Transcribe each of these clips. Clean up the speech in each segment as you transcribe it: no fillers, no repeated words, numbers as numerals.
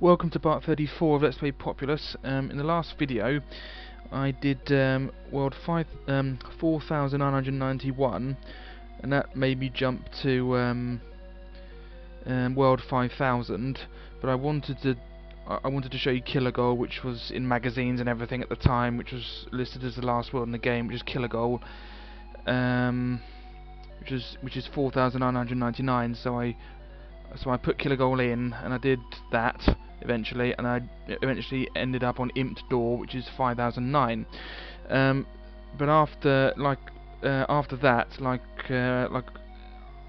Welcome to part 34 of Let's Play Populous. In the last video I did world 4,991, and that made me jump to world 5,000, but I wanted to show you Killer Goal, which was in magazines and everything at the time, which was listed as the last world in the game, which is Killer Goal, which is 4,999. So I put Killer Goal in, and I did that eventually, and I eventually ended up on Imped Door, which is 5,009. But after that,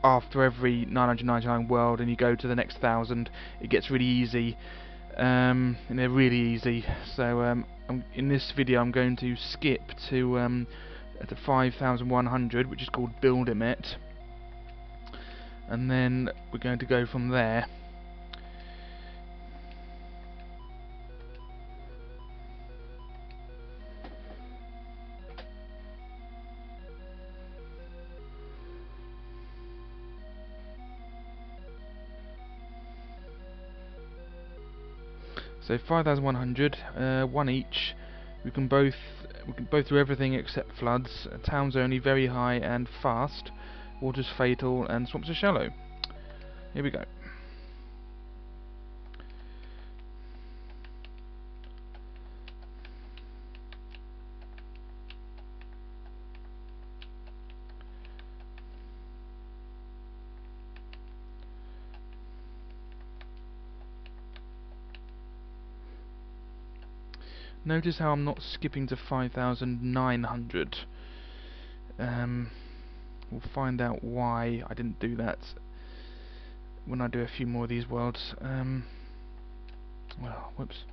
after every 999 world, and you go to the next 1,000, it gets really easy, and they're really easy. So in this video, I'm going to skip to 5,100, which is called Build Emit, and then we're going to go from there. So 5,100, one each. We can both do everything except floods. Towns only, very high and fast. Water's fatal, and swamps are shallow. Here we go. Notice how I'm not skipping to 5,900. We'll find out why I didn't do that when I do a few more of these worlds. Well, whoops.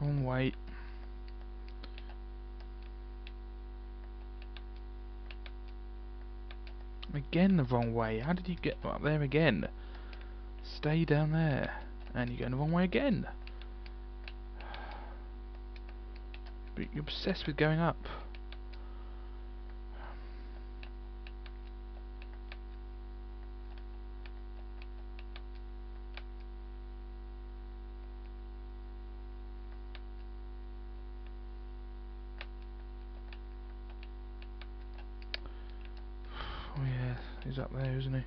Wrong way. Again the wrong way. How did you get up there again? Stay down there. And you're going the wrong way again. But you're obsessed with going up. Oh yeah, he's up there, isn't he?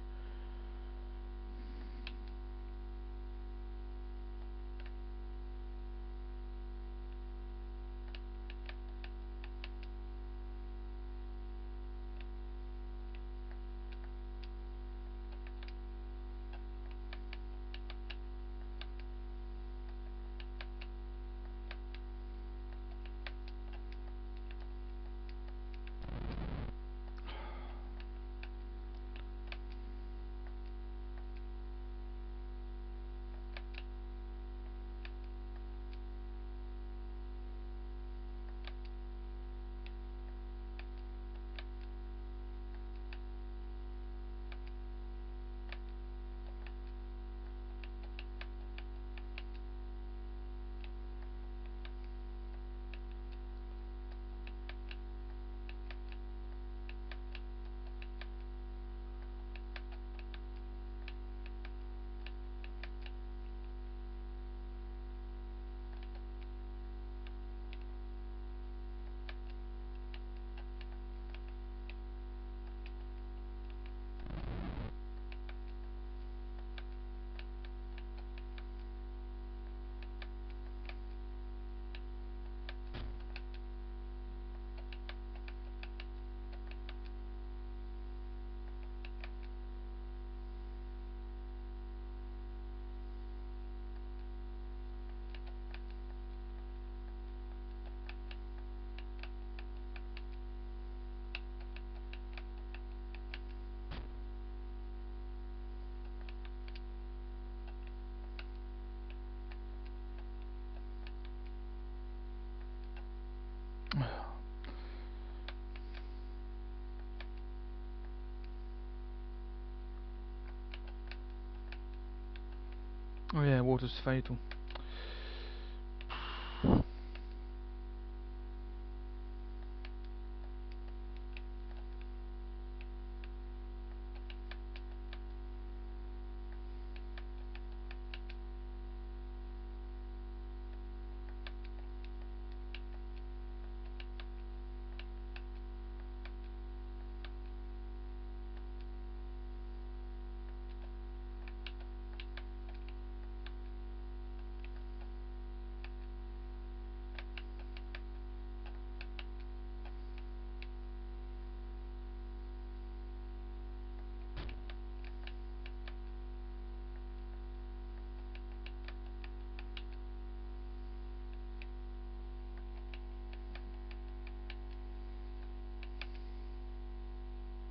Oh yeah, water's fatal.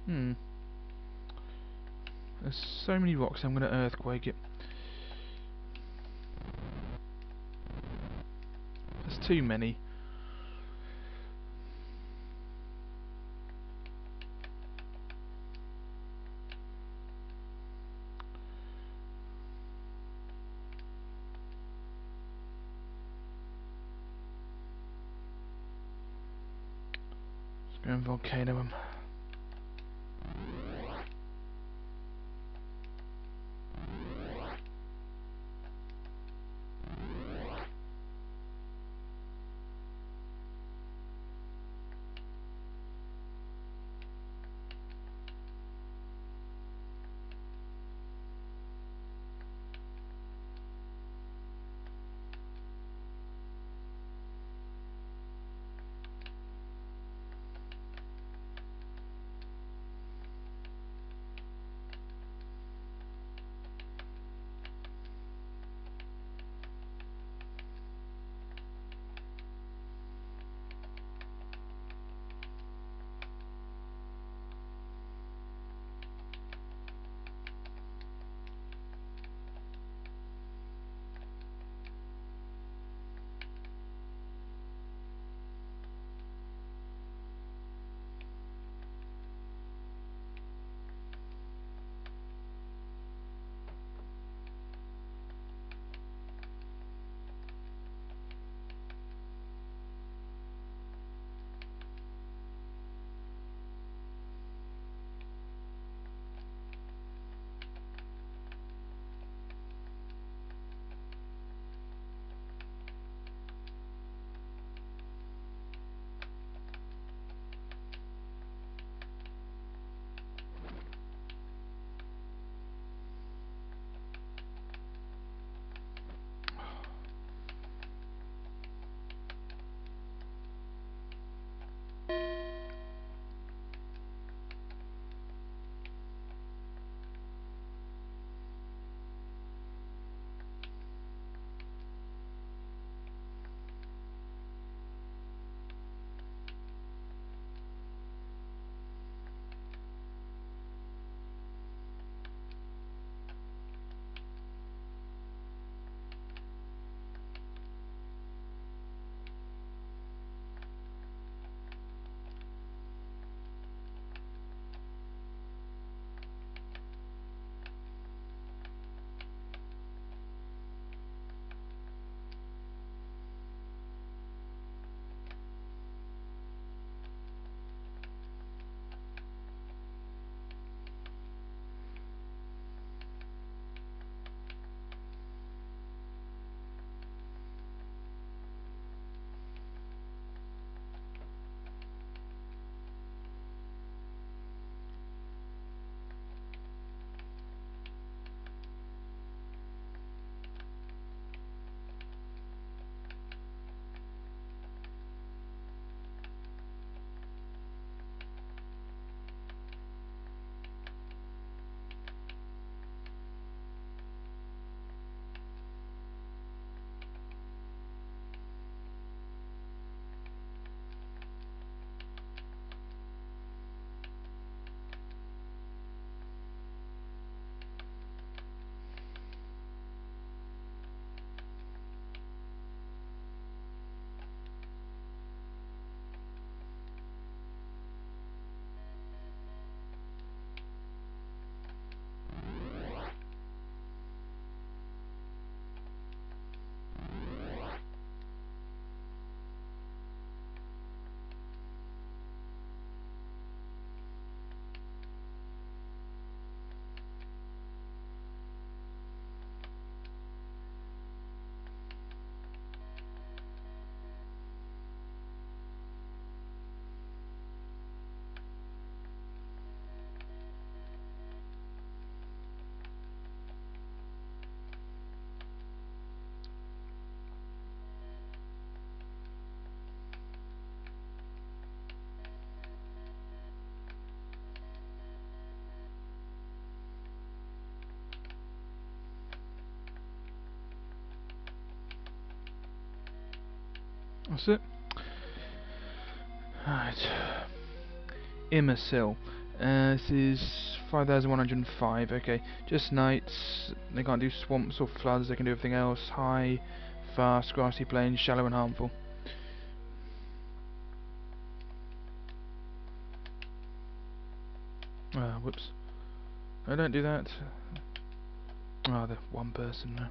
Hmm. There's so many rocks, I'm gonna earthquake it. There's too many. Let's go and volcano 'em. That's it. Right. Imbecile. This is 5,105. Okay, just nights. They can't do swamps or floods. They can do everything else. High, fast, grassy plains, shallow and harmful. Whoops. I don't do that. The one person now.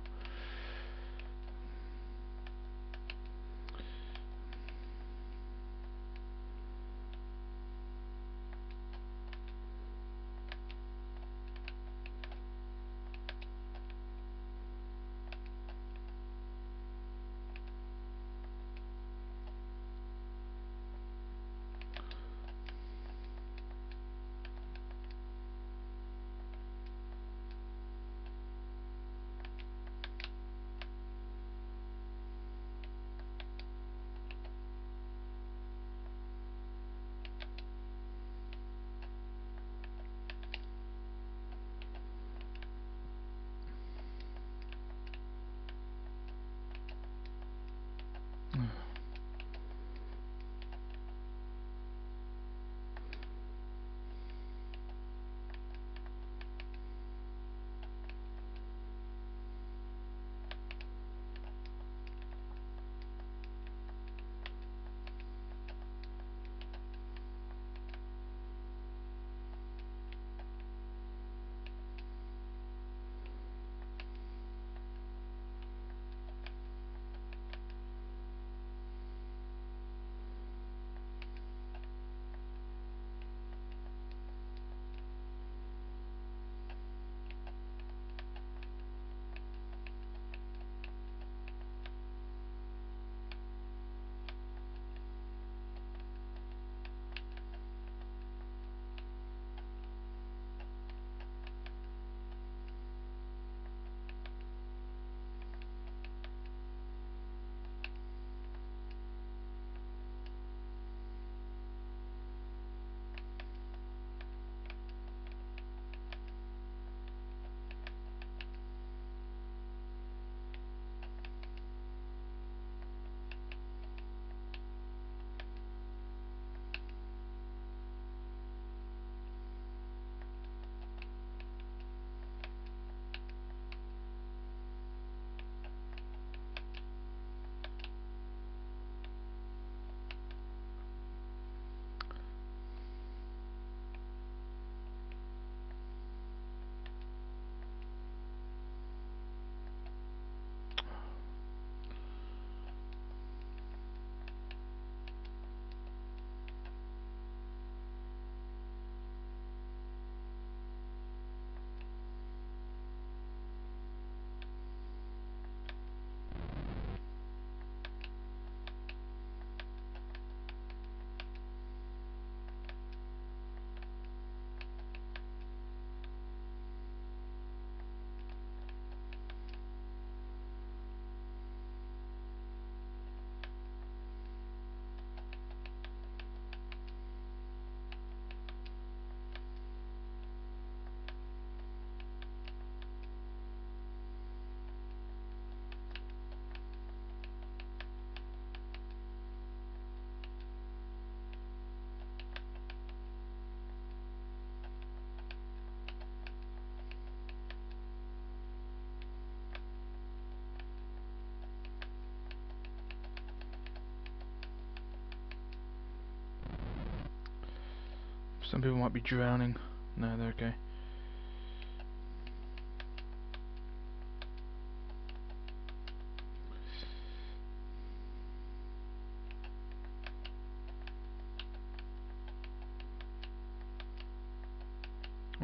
Some people might be drowning. No, they're okay.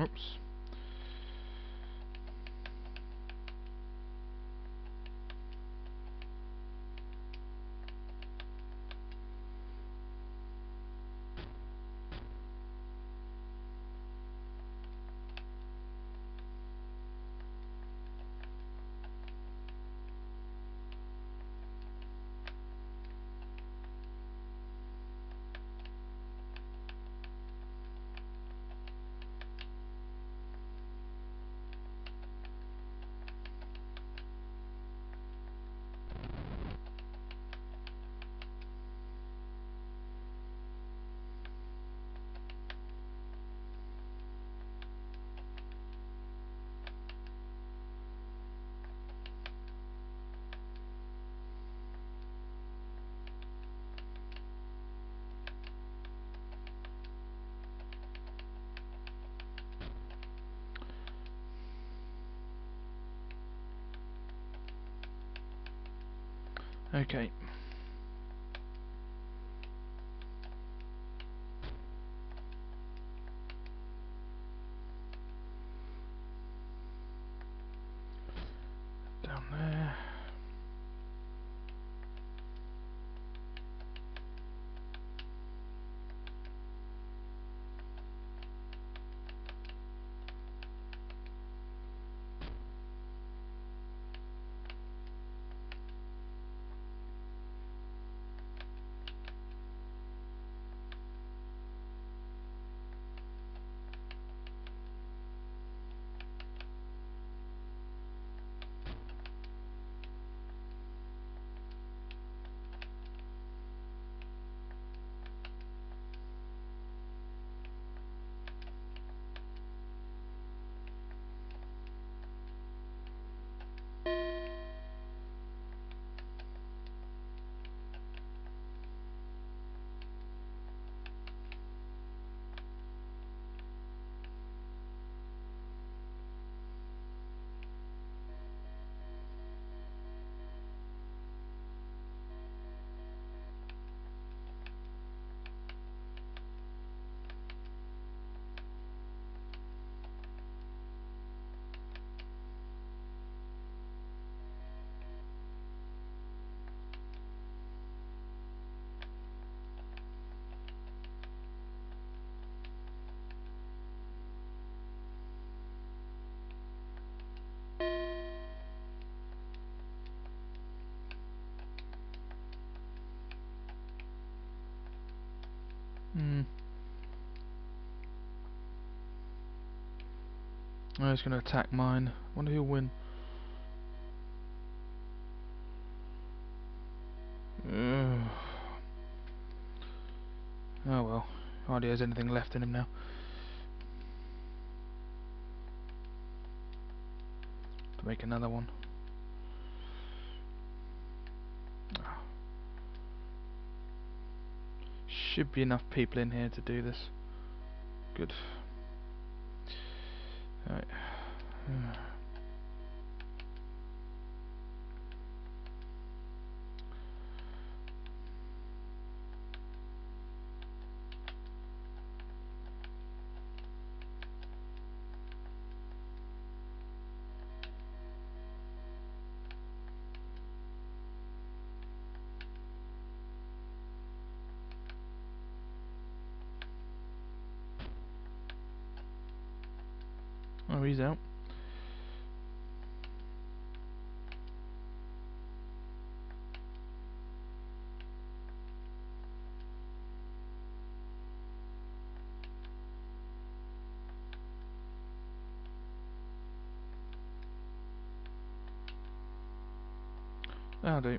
Oops. Okay. Down there. Oh, he's going to attack mine. Wonder who'll win. Ugh. Oh well. Hardly has anything left in him now. To make another one. Oh. Should be enough people in here to do this. Good. Right. Oh, he's out. That'll do.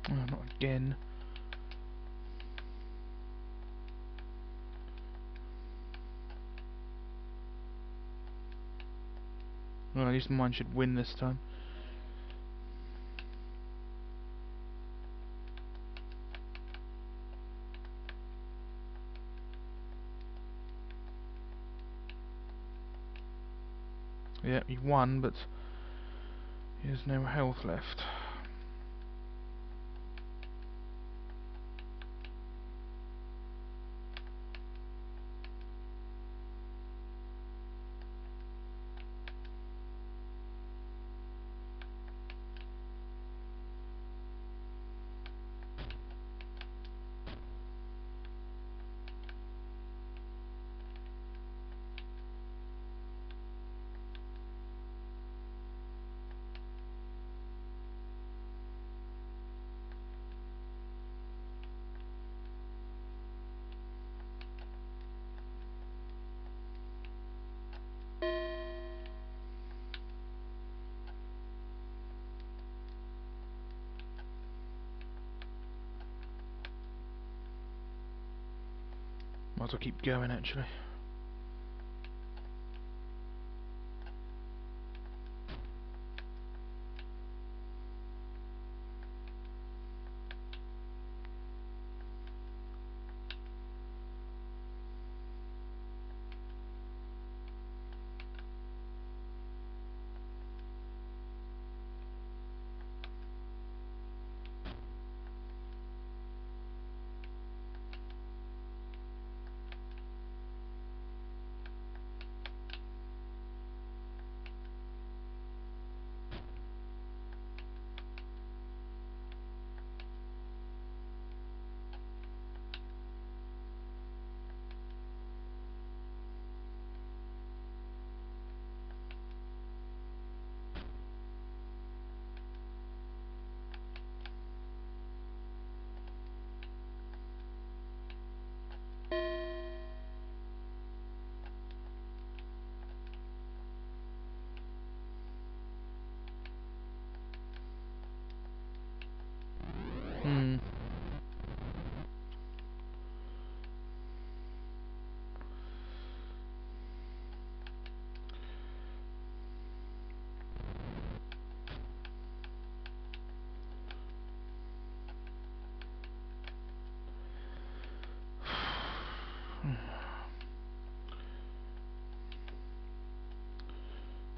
Oh, not again. Well, at least mine should win this time. Yeah, he won, but he has no health left. Might as well keep going, actually.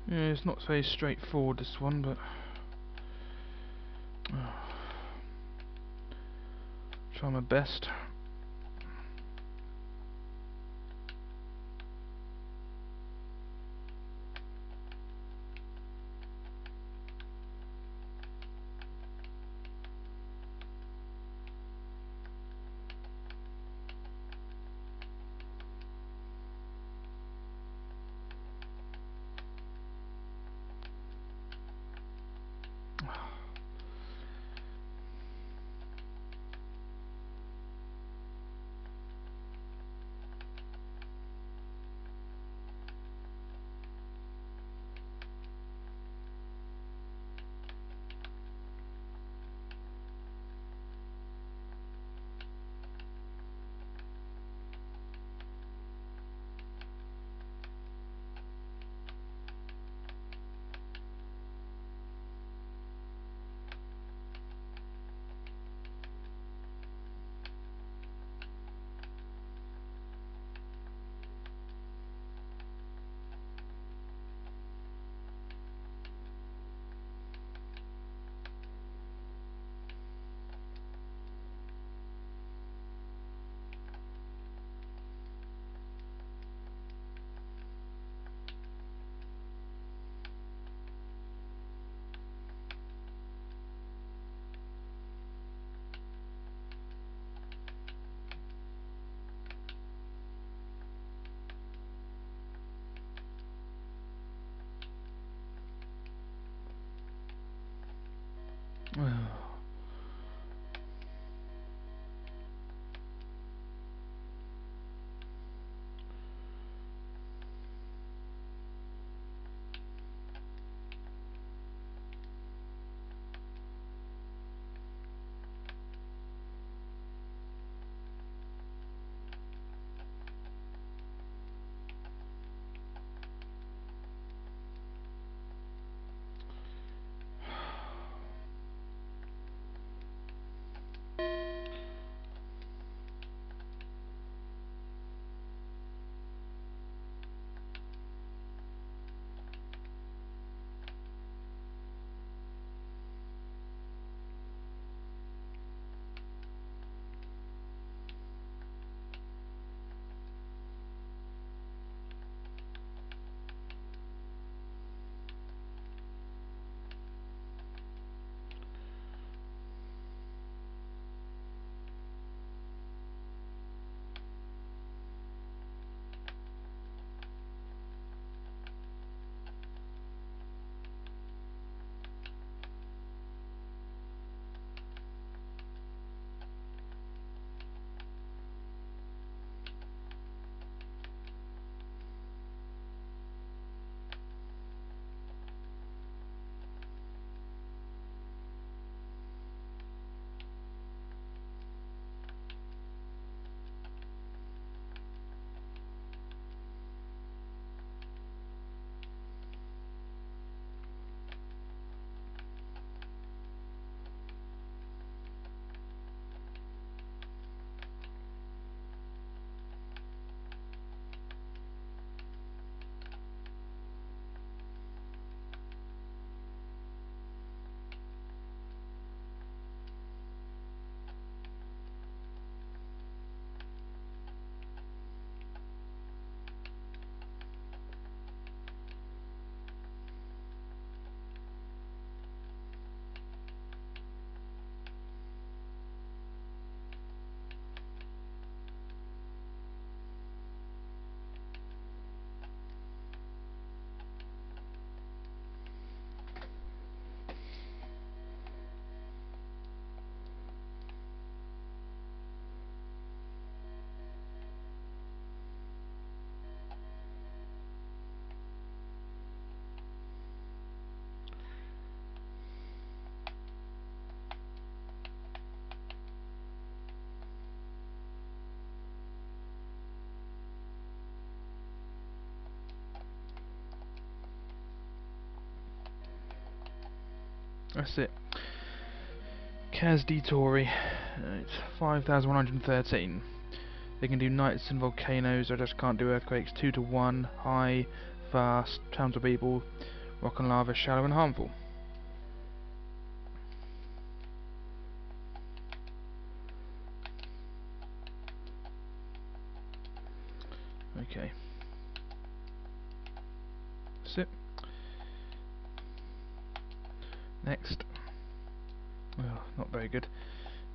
Yeah, it's not very straightforward, this one, but try my best. That's it. Kaz Tori. It's 5,113. They can do knights and volcanoes, I just can't do earthquakes. 2 to 1, high, vast, towns of people, rock and lava, shallow and harmful. Okay. That's it. Next. Oh, not very good.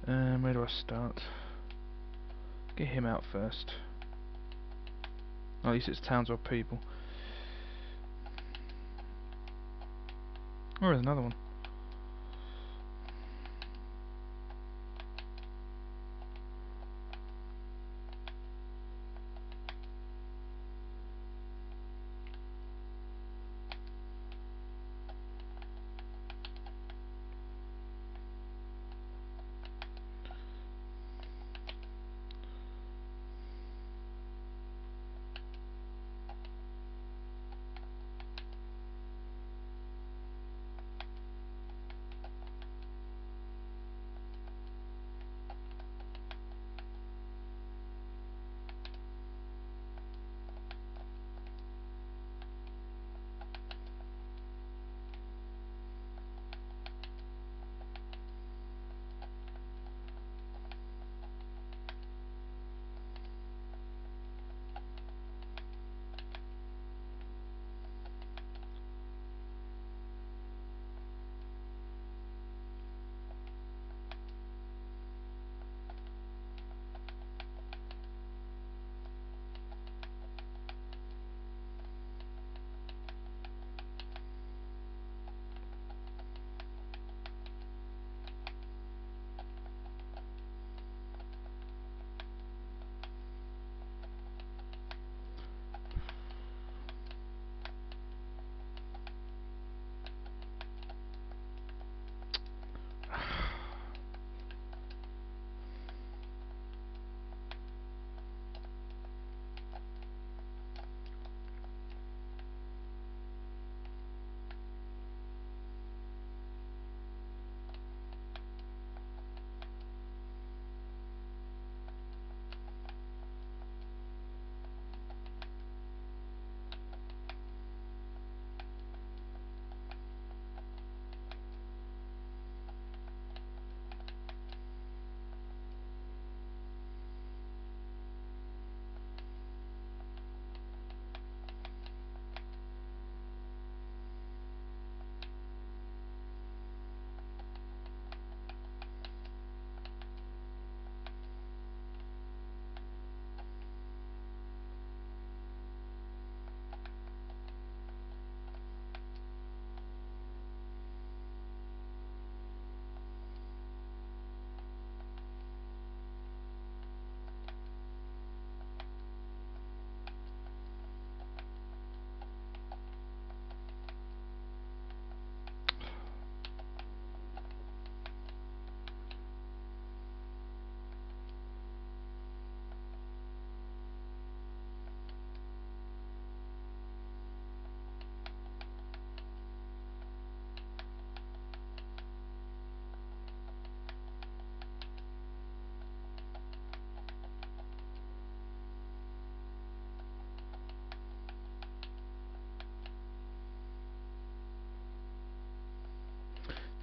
Where do I start? Get him out first. At least it's towns or people. Oh, there's another one.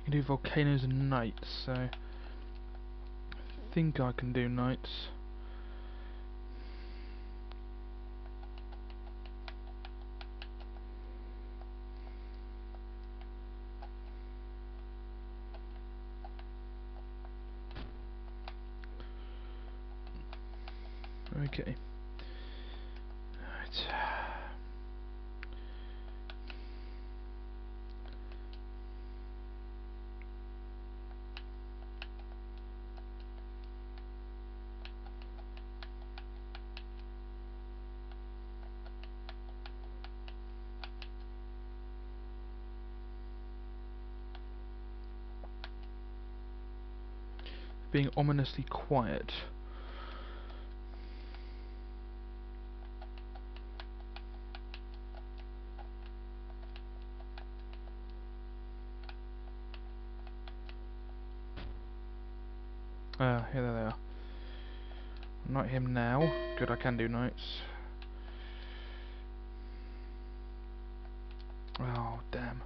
You can do volcanoes and nights, so I think I can do nights. Okay. Right. Being ominously quiet. Here they are. Not him now. Good, I can do nights. Oh, damn.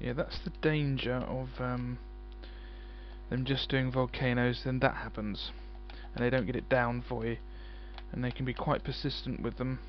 Yeah, that's the danger of them just doing volcanoes, then that happens. And they don't get it down for you. And they can be quite persistent with them.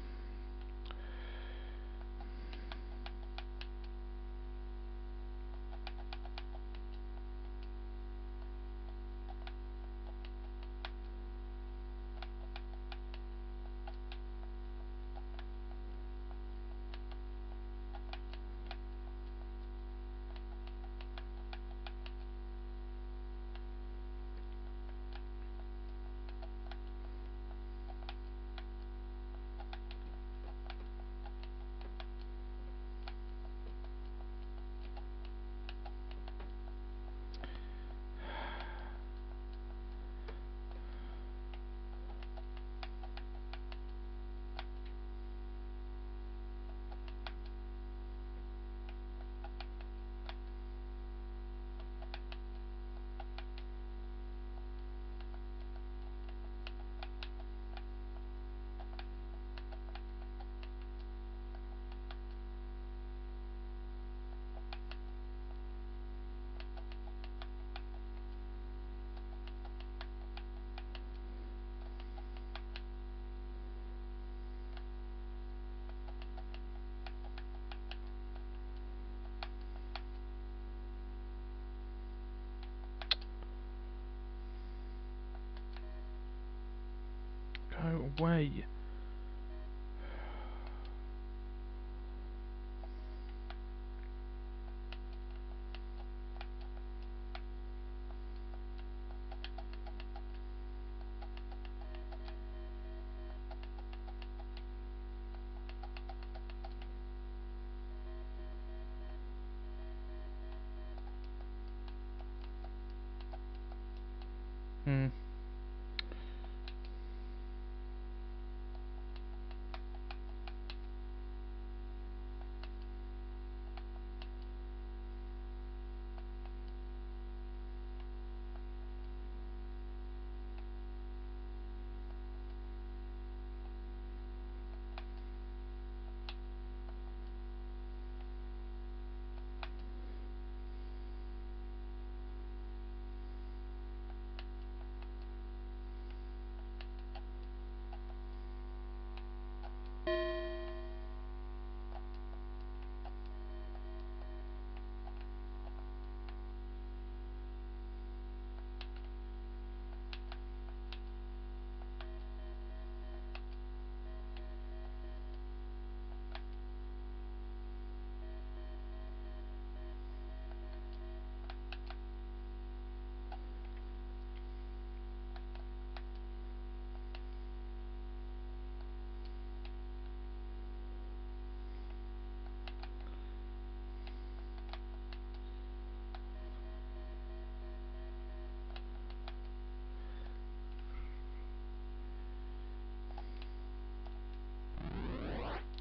Go away. Hmm.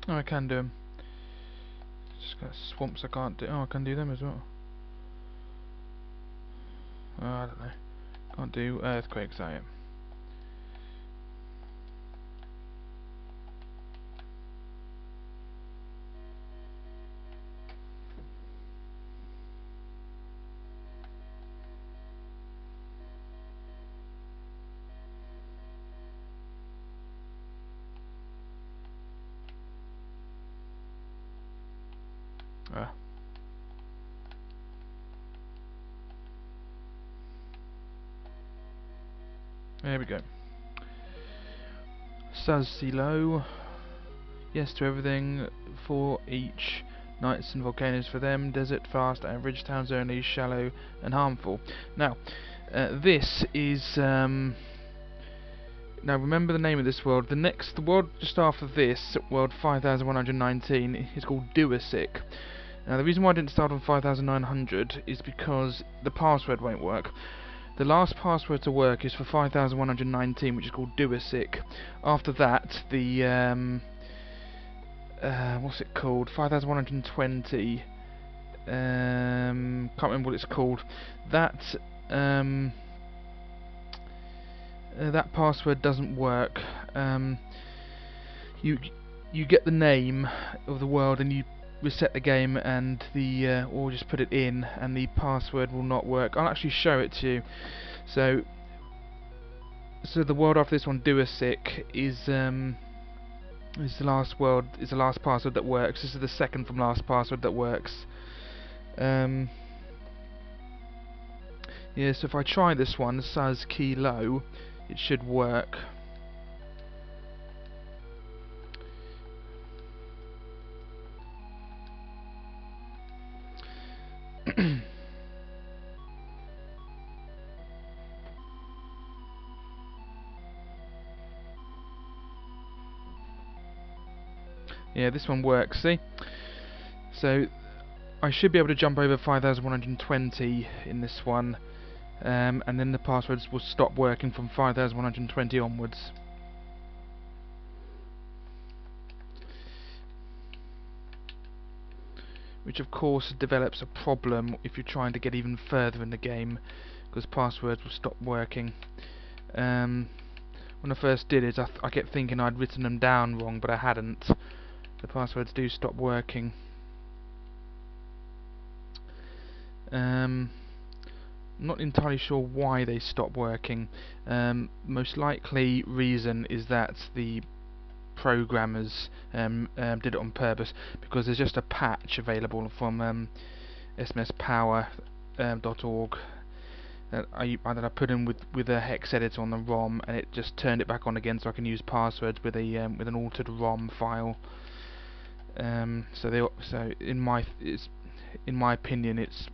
Oh, I can do them. Just got swamps I can't do. Oh, I can do them as well. Oh, I don't know. Can't do earthquakes, I am. There we go. Sazilo. Yes to everything for each. Nights and volcanoes for them. Desert, fast, average, towns only, shallow and harmful. Now, this is... now remember the name of this world. The world just after this, world 5119, is called Duasic. Now the reason why I didn't start on 5900 is because the password won't work. The last password to work is for 5119, which is called Duasic. After that, the what's it called? 5120 can't remember what it's called. That that password doesn't work. You you get the name of the world and you reset the game, and the or just put it in, and the password will not work. I'll actually show it to you. So the world after this one, Duasic, is the last world, is the last password that works. This is the second from last password that works. Yeah, so if I try this one, Saz key low, it should work. Yeah, this one works, see? So I should be able to jump over 5120 in this one, and then the passwords will stop working from 5120 onwards. Which of course develops a problem if you're trying to get even further in the game, because passwords will stop working. When I first did it, I kept thinking I'd written them down wrong, but I hadn't. The passwords do stop working. Not entirely sure why they stop working. Most likely reason is that the programmers did it on purpose, because there's just a patch available from smspower.org that I put in with a hex editor on the ROM, and it just turned it back on again, so I can use passwords with a with an altered ROM file. So in my opinion, it's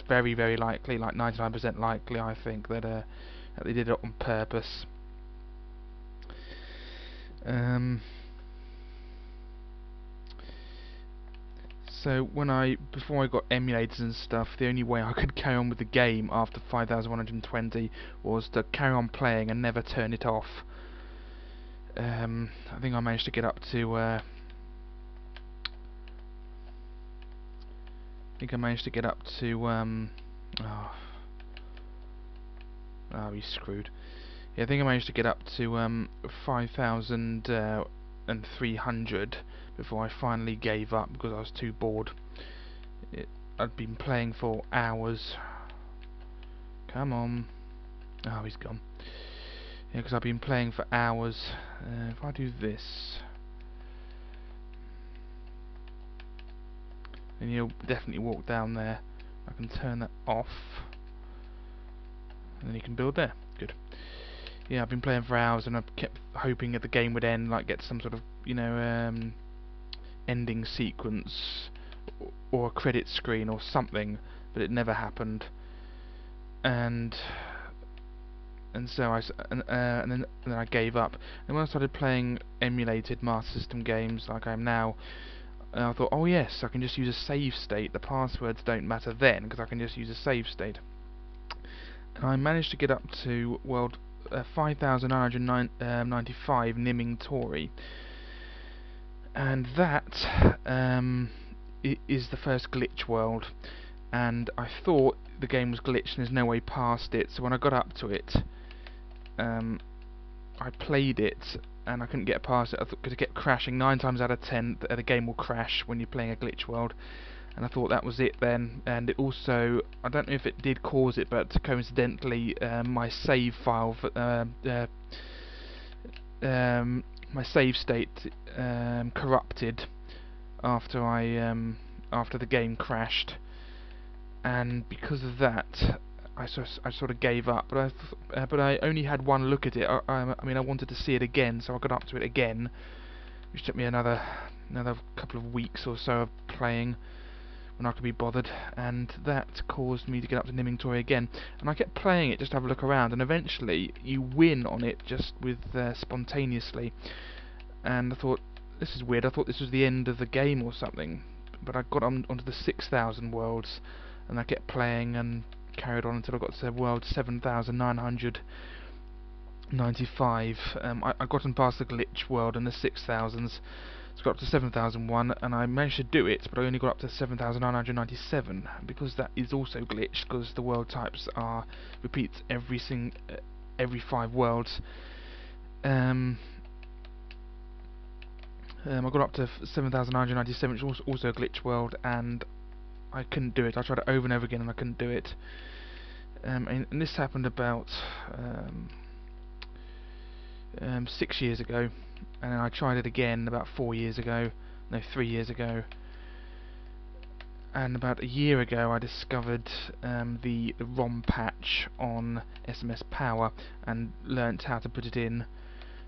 very, very likely, like 99% likely, I think, that they did it on purpose. So before I got emulators and stuff, the only way I could carry on with the game after 5120 was to carry on playing and never turn it off. I think I managed to get up to oh, he's screwed. Yeah, I think I managed to get up to 5,300 before I finally gave up, because I was too bored. I'd been playing for hours. Come on. Oh, he's gone. Yeah, because I've been playing for hours. If I do this, then you'll definitely walk down there. I can turn that off, and then you can build there. Good. Yeah, I've been playing for hours, and I've kept hoping that the game would end, like get some sort of, ending sequence or a credit screen or something, but it never happened. And so then I gave up. And when I started playing emulated Master System games like I am now, I thought, oh yes, I can just use a save state. The passwords don't matter then, because I can just use a save state. And I managed to get up to world 5,995 Nimming Tori, and that is the first glitch world. And I thought the game was glitched and there's no way past it, so when I got up to it, I played it and I couldn't get past it because it kept crashing. 9 times out of 10 the game will crash when you're playing a glitch world, and I thought that was it then. And it also, I don't know if it did cause it, but coincidentally my save file for, my save state corrupted after after the game crashed, and because of that I sort of gave up. But I only had one look at it. I mean, I wanted to see it again, so I got up to it again, which took me another couple of weeks or so of playing when I could be bothered, and that caused me to get up to Nimming Tori again. And I kept playing it just to have a look around, and eventually you win on it just with spontaneously. And I thought, this is weird. I thought this was the end of the game or something. But I got onto the 6,000 worlds, and I kept playing and carried on until I got to world 7,995. I got past the glitch world and the 6,000s, It's got up to 7001, and I managed to do it, but I only got up to 7997 because that is also glitched because the world types are repeats every 5 worlds. I got up to 7997, which was also a glitch world, and I couldn't do it. I tried it over and over again, and I couldn't do it. And this happened about 6 years ago, and then I tried it again about 4 years ago, no, 3 years ago, and about a year ago I discovered the ROM patch on SMS Power and learnt how to put it in,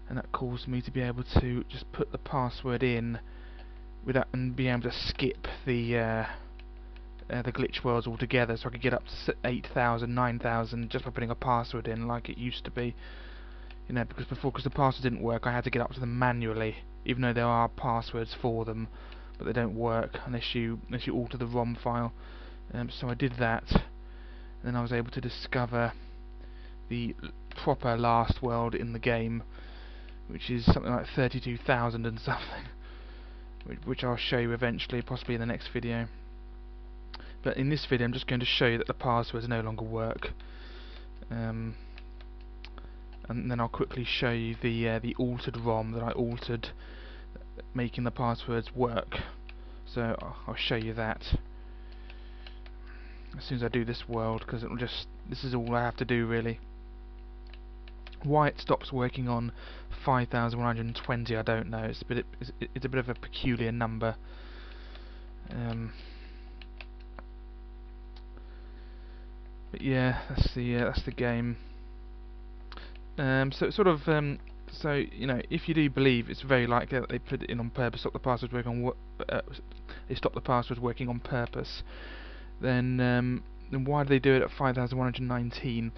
and that caused me to be able to just put the password in without and be able to skip the glitch worlds altogether, so I could get up to 8,000, 9,000 just by putting a password in like it used to be. You know, because the password didn't work, I had to get up to them manually, even though there are passwords for them, but they don't work unless you alter the ROM file. So I did that, and then I was able to discover the proper last world in the game, which is something like 32,000 and something, which I'll show you eventually, possibly in the next video. But in this video I'm just going to show you that the passwords no longer work, and then I'll quickly show you the altered ROM that I altered, making the passwords work. So I'll show you that as soon as I do this world, because this is all I have to do really. Why it stops working on 5,120 I don't know. It's a bit of a peculiar number. But yeah, that's the game. So sort of so you know, if you do believe it's very likely that they put it in on purpose, stop the passwords working on they stop the passwords working on purpose, then why do they do it at 5,119?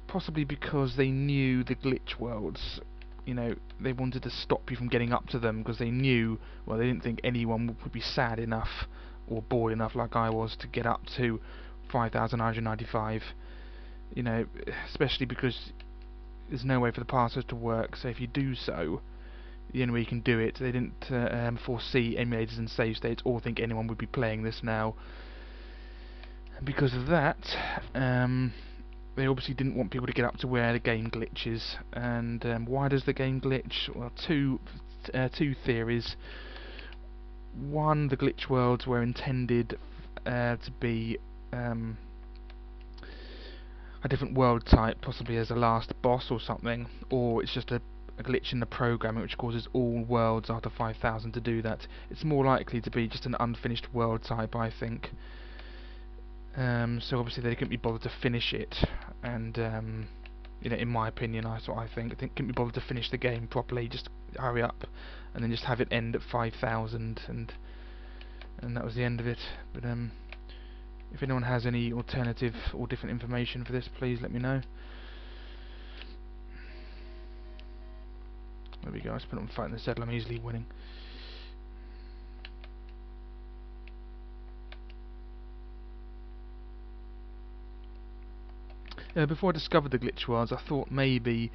Possibly because they knew the glitch worlds. You know, they wanted to stop you from getting up to them because they knew, well, they didn't think anyone would be sad enough or bored enough like I was to get up to 5,995. You know, especially because there's no way for the password to work, so if you do so, the only way you can do it, they didn't foresee emulators and save states or think anyone would be playing this now. And because of that, they obviously didn't want people to get up to where the game glitches. And why does the game glitch? Well, two theories. One, the glitch worlds were intended to be a different world type, possibly as a last boss or something, or it's just a glitch in the programming which causes all worlds after 5,000 to do that. It's more likely to be just an unfinished world type, I think. So obviously they couldn't be bothered to finish it, and you know, in my opinion, that's what I think. I think couldn't be bothered to finish the game properly, just hurry up, and then just have it end at 5,000, and that was the end of it. But if anyone has any alternative or different information for this, please let me know. There we go, I just put it on Fighting the Settle, I'm easily winning. Before I discovered the glitch worlds, I thought maybe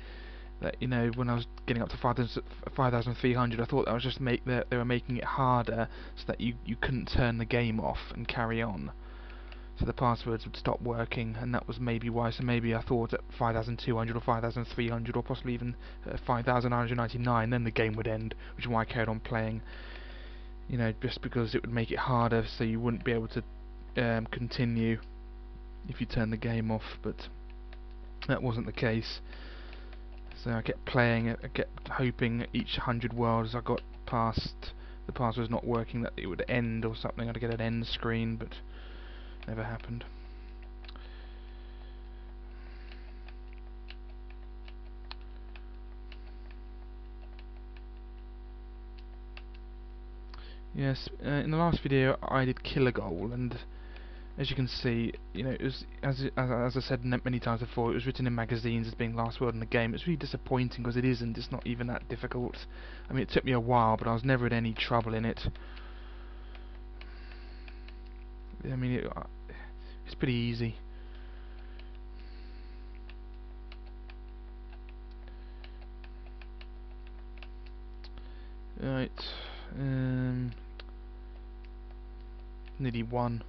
that, you know, when I was getting up to 5,300, I thought that was just they were making it harder so that you couldn't turn the game off and carry on, so the passwords would stop working, and that was maybe why. So maybe I thought at 5,200 or 5,300 or possibly even 5,999 then the game would end, which is why I carried on playing. You know, just because it would make it harder, so you wouldn't be able to continue if you turn the game off, but that wasn't the case. So I kept playing, I kept hoping each 100 worlds I got past the password was not working that it would end or something. I'd get an end screen, but never happened. Yes, in the last video I did kill a goal, and as you can see, you know, it was, as I said many times before, it was written in magazines as being last world in the game. It's really disappointing because it isn't. It's not even that difficult. I mean, it took me a while, but I was never in any trouble in it. I mean, it's pretty easy. Right. Nearly one.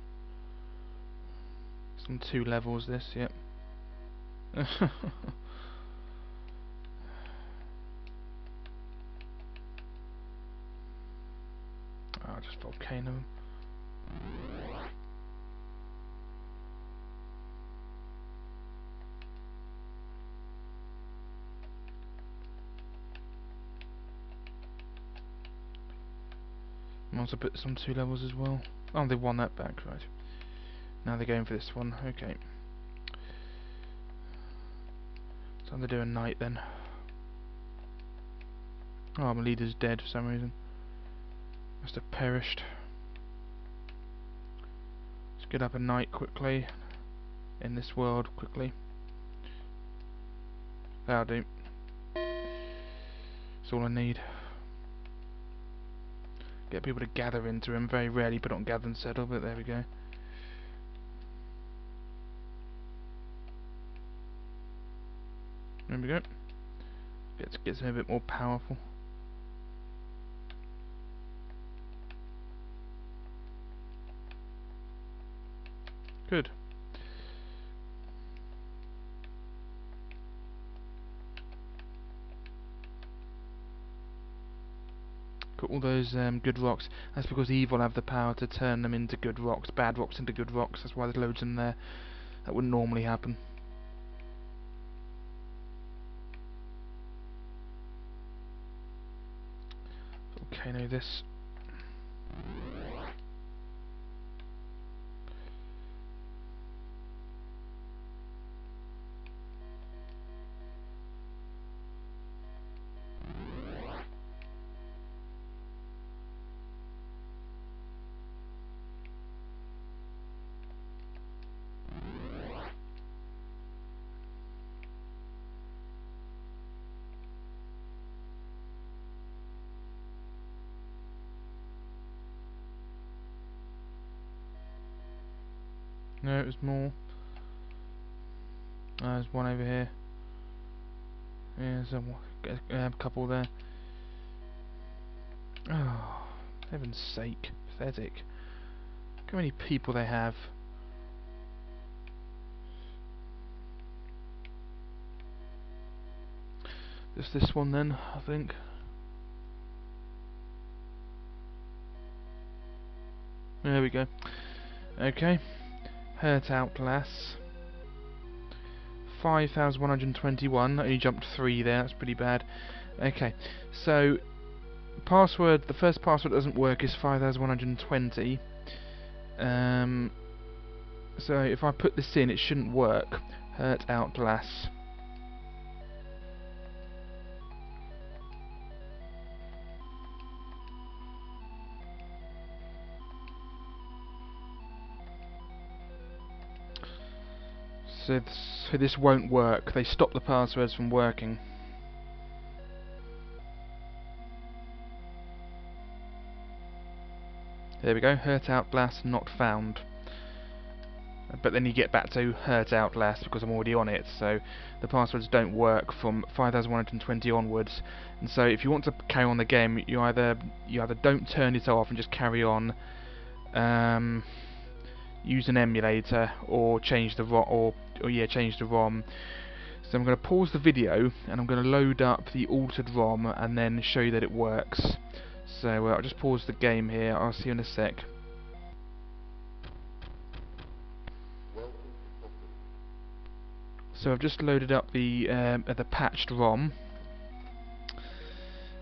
It's on 2 levels this, yep. Oh, just volcano. Might as well put this on 2 levels as well. Oh, they won that back, right. Now they're going for this one, okay. Time to do a night then. Oh, my leader's dead for some reason. Must have perished. Let's get up a night quickly. In this world, quickly. That'll do. That's all I need. Get people to gather into him. Very rarely put on gather and settle, but there we go. There we go. Gets him a bit more powerful. Good. Got all those good rocks. That's because evil have the power to turn them into good rocks, bad rocks into good rocks. That's why there's loads in there. That wouldn't normally happen. Volcano this. No, it was more. There's one over here. Yeah, there's a couple there. Oh, for heaven's sake. Pathetic. Look how many people they have. Just this one then, I think. There we go. Okay. Hurt Outlast. 5,121. Only jumped 3 there. That's pretty bad. Okay. So password. The first password that doesn't work is 5,120. So if I put this in, it shouldn't work. Hurt Outlast. So this won't work. They stop the passwords from working. There we go. Hurt Outlast not found. But then you get back to Hurt Outlast because I'm already on it. So the passwords don't work from 5,120 onwards. And so if you want to carry on the game, you either don't turn it off and just carry on. Use an emulator or change the ROM, change the ROM. So I'm going to pause the video and I'm going to load up the altered ROM and then show you that it works. So I'll just pause the game here. I'll see you in a sec. So I've just loaded up the patched ROM.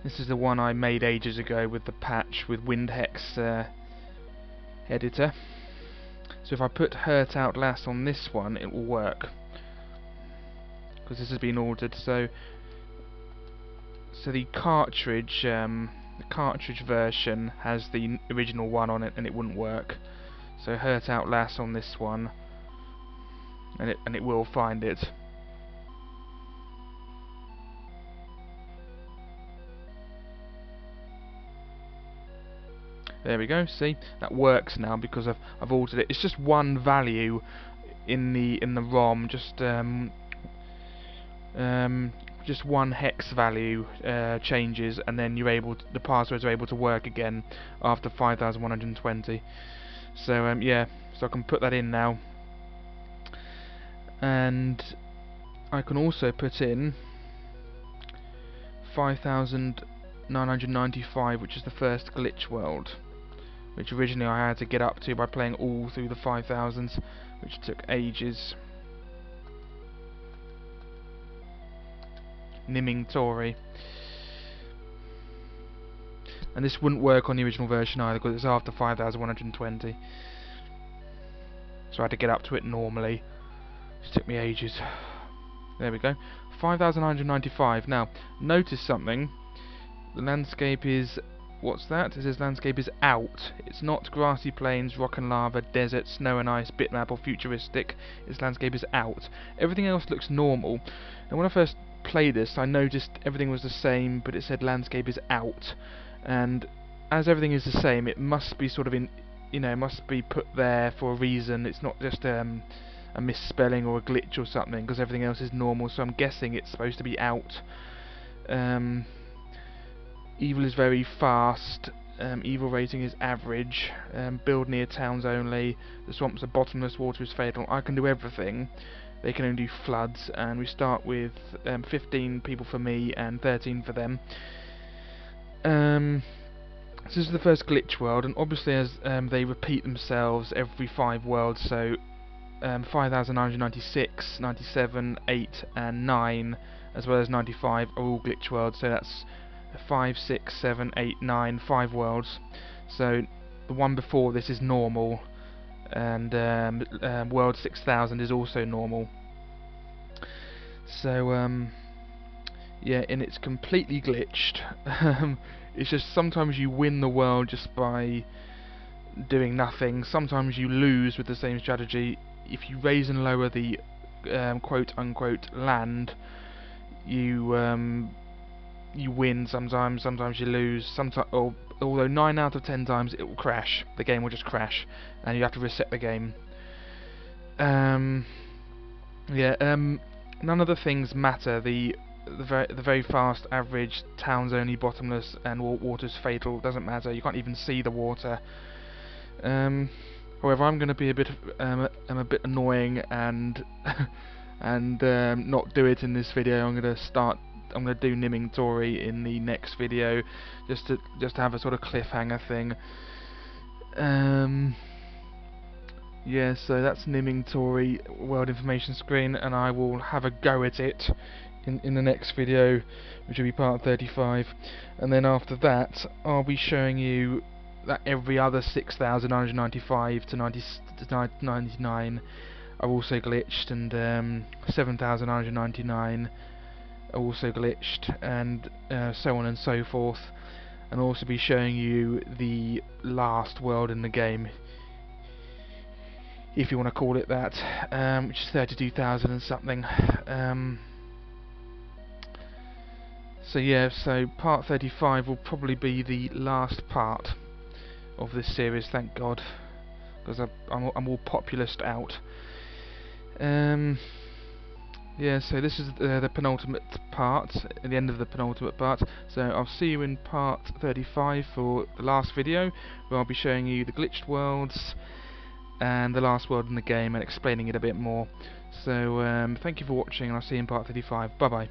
This is the one I made ages ago with the patch with WindHex editor. So if I put Hurt Outlast on this one, it will work because this has been altered. So the cartridge version has the original one on it, and it wouldn't work. So Hurt Outlast on this one, and it will find it. There we go. See, that works now because I've altered it. It's just one value in the ROM. Just just one hex value changes, and then the passwords are able to work again after 5120. So yeah, so I can put that in now, and I can also put in 5995, which is the first glitch world, which originally I had to get up to by playing all through the 5000s, which took ages. Nimming Tori. And this wouldn't work on the original version either, because it's after 5120. So I had to get up to it normally. It took me ages. There we go. 5995. Now, notice something. The landscape is... what's that? It says landscape is out. It's not grassy plains, rock and lava, desert, snow and ice, bitmap or futuristic. Its landscape is out. Everything else looks normal. And when I first played this, I noticed everything was the same, but it said landscape is out. And as everything is the same, it must be sort of in... you know, it must be put there for a reason. It's not just a misspelling or a glitch or something, because everything else is normal, so I'm guessing it's supposed to be out. Evil is very fast, evil rating is average, build near towns only, the swamps are bottomless, water is fatal. I can do everything, they can only do floods, and we start with 15 people for me and 13 for them. So this is the first glitch world, and obviously as they repeat themselves every 5 worlds, so 5996, 97, 8 and 9, as well as 95 are all glitch worlds, so that's 5, 6, 7, 8, 9, 5 worlds. So the one before this is normal, and world 6000 is also normal. So yeah, and it's completely glitched. It's just sometimes you win the world just by doing nothing, sometimes you lose with the same strategy. If you raise and lower the quote unquote land, you win sometimes, sometimes you lose, although 9 out of 10 times it will crash, the game will just crash, and you have to reset the game. Yeah, none of the things matter. The very fast, average, towns only, bottomless, and water's fatal doesn't matter. You can't even see the water. However, I'm going to be a bit annoying and not do it in this video. I'm going to do Nimming Tori in the next video, just to have a sort of cliffhanger thing. Yeah, so that's Nimming Tori world information screen, and I will have a go at it in the next video, which will be part 35, and then after that I'll be showing you that every other 6,995 to 99 are also glitched, and 7,999 are also glitched, and so on and so forth. And I'll also be showing you the last world in the game, if you want to call it that, which is 32,000 and something. So yeah, so part 35 will probably be the last part of this series, thank God, because I'm all populous out. Yeah, so this is the penultimate part, at the end of the penultimate part, so I'll see you in part 35 for the last video, where I'll be showing you the glitched worlds and the last world in the game and explaining it a bit more. So thank you for watching, and I'll see you in part 35. Bye bye.